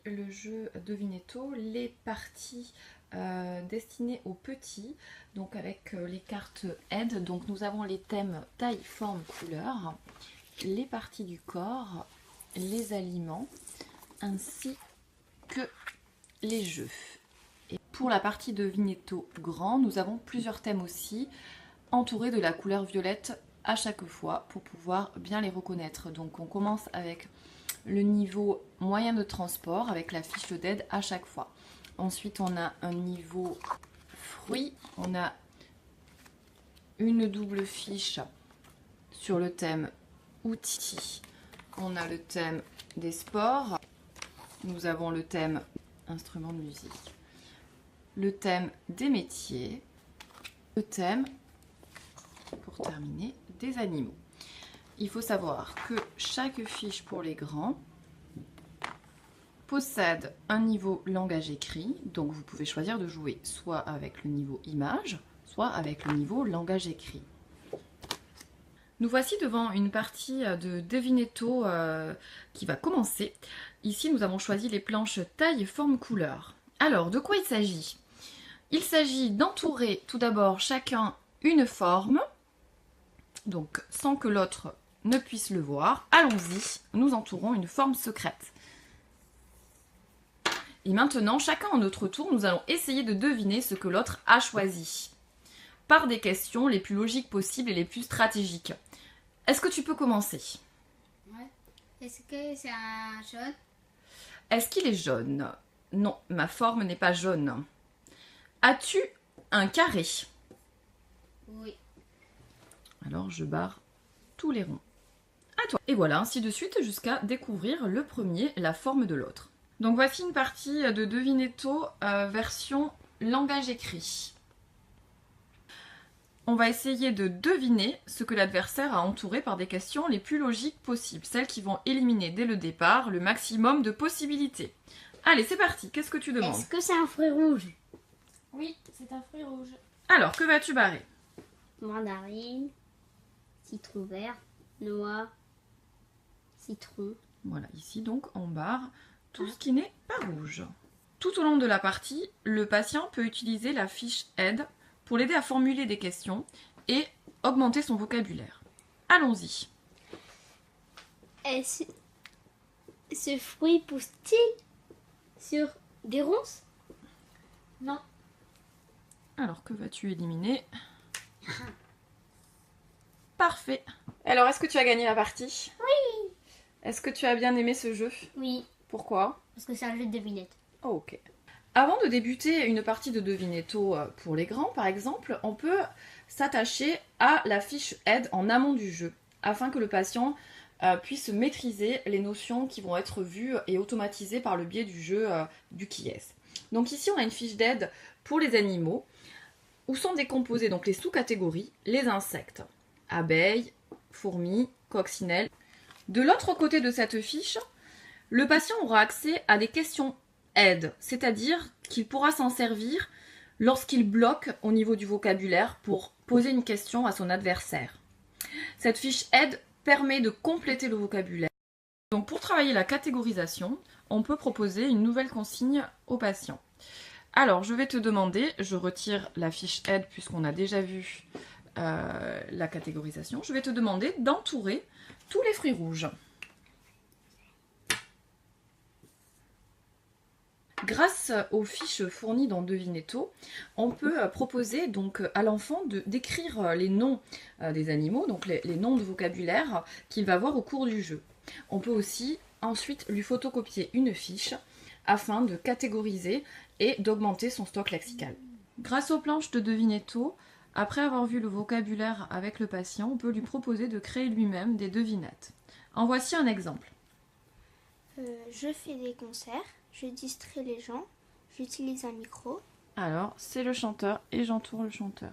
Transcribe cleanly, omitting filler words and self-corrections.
le jeu Devinetto, les parties destinées aux petits, donc avec les cartes aide. Donc nous avons les thèmes taille, forme, couleur, les parties du corps, les aliments, ainsi que les jeux. Et pour la partie Devinetto grand, nous avons plusieurs thèmes aussi, entourés de la couleur violette à chaque fois pour pouvoir bien les reconnaître. Donc on commence avec le niveau moyen de transport avec la fiche d'aide à chaque fois. Ensuite on a un niveau fruits, on a une double fiche sur le thème outils, on a le thème des sports, nous avons le thème instruments de musique, le thème des métiers, le thème, pour terminer, des animaux. Il faut savoir que chaque fiche pour les grands possède un niveau langage écrit, donc vous pouvez choisir de jouer soit avec le niveau image, soit avec le niveau langage écrit. Nous voici devant une partie de Devinetto qui va commencer. Ici, nous avons choisi les planches taille, forme, couleur. Alors, de quoi il s'agit? Il s'agit d'entourer tout d'abord chacun une forme, donc sans que l'autre ne puisse le voir. Allons-y, nous entourons une forme secrète. Et maintenant, chacun à notre tour, nous allons essayer de deviner ce que l'autre a choisi, par des questions les plus logiques possibles et les plus stratégiques. Est-ce que tu peux commencer? Ouais. Est-ce que c'est un jaune? Est-ce qu'il est jaune? Non, ma forme n'est pas jaune. As-tu un carré? Oui. Alors je barre tous les ronds. À toi. Et voilà, ainsi de suite jusqu'à découvrir le premier, la forme de l'autre. Donc voici une partie de Devinetto version langage écrit. On va essayer de deviner ce que l'adversaire a entouré par des questions les plus logiques possibles, celles qui vont éliminer dès le départ le maximum de possibilités. Allez, c'est parti, qu'est-ce que tu demandes? Est-ce que c'est un fruit rouge? Oui, c'est un fruit rouge. Alors, que vas-tu barrer? Mandarine, citron vert, noix, citron. Voilà, ici donc on barre tout ce qui n'est pas rouge. Tout au long de la partie, le patient peut utiliser la fiche aide pour l'aider à formuler des questions et augmenter son vocabulaire. Allons-y. Ce fruit pousse-t-il sur des ronces? Non. Alors, que vas-tu éliminer? Parfait. Alors, est-ce que tu as gagné la partie? Oui. Est-ce que tu as bien aimé ce jeu? Oui, Pourquoi? parce que c'est un jeu de devinette. Oh, ok. Avant de débuter une partie de Devinetto pour les grands, par exemple, on peut s'attacher à la fiche aide en amont du jeu, afin que le patient puisse maîtriser les notions qui vont être vues et automatisées par le biais du jeu du qui est. Donc ici, on a une fiche d'aide pour les animaux, où sont décomposées donc les sous-catégories, les insectes, abeilles, fourmis, coccinelles. De l'autre côté de cette fiche, le patient aura accès à des questions aide, c'est-à-dire qu'il pourra s'en servir lorsqu'il bloque au niveau du vocabulaire pour poser une question à son adversaire. Cette fiche aide permet de compléter le vocabulaire. Donc pour travailler la catégorisation, on peut proposer une nouvelle consigne au patient. Alors je vais te demander, je retire la fiche aide puisqu'on a déjà vu la catégorisation, je vais te demander d'entourer tous les fruits rouges. Grâce aux fiches fournies dans Devinetto, on peut proposer donc à l'enfant d'écrire les noms des animaux, donc les noms de vocabulaire qu'il va voir au cours du jeu. On peut aussi ensuite lui photocopier une fiche afin de catégoriser et d'augmenter son stock lexical. Grâce aux planches de Devinetto, après avoir vu le vocabulaire avec le patient, on peut lui proposer de créer lui-même des devinettes. En voici un exemple. Je fais des concerts, je distrais les gens, j'utilise un micro. Alors, c'est le chanteur et j'entoure le chanteur.